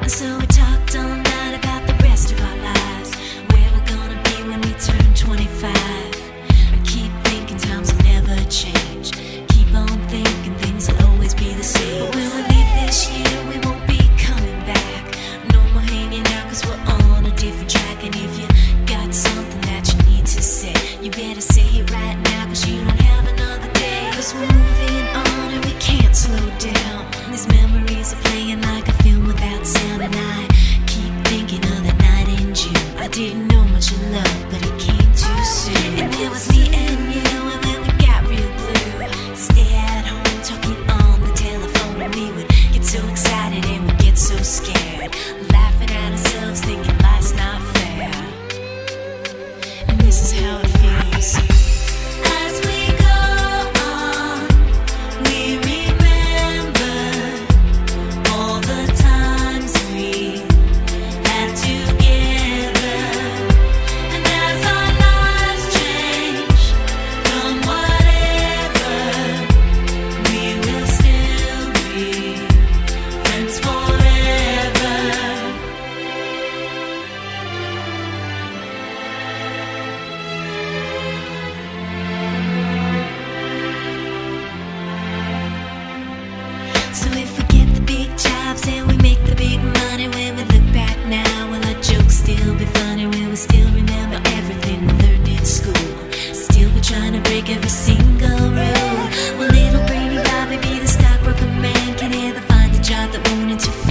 So we talked all night about the rest of our lives, where we're gonna be when we turn 25. I keep thinking times will never change. Keep on thinking things will always be the same. But when we leave this year, we won't be coming back. No more hanging out, cause we're on a different track. And if you got something that you need to say, you better say it right now, cause you don't have another day. Cause we're moving on and we can't slow down. These memories are playing like a film without sound. And I keep thinking of that night in June. I didn't know much of love, but it came too soon. And it was me and you, and then we got real blue. Stay at home talking on the telephone, and we would get so excited and we'd get so scared, laughing at ourselves, thinking life's not fair. And this is how it feels. As we go on, we remember all the times we had together. And as our lives change from whatever, we will still be friends forever. So if we get the big jobs and we make the big money, when we look back now, will our jokes still be funny? Will we still remember everything we learned in school? Still be trying to break every single rule? Will little brainy Bobby be the stockbroker man? Can he ever find a job that won't interfere?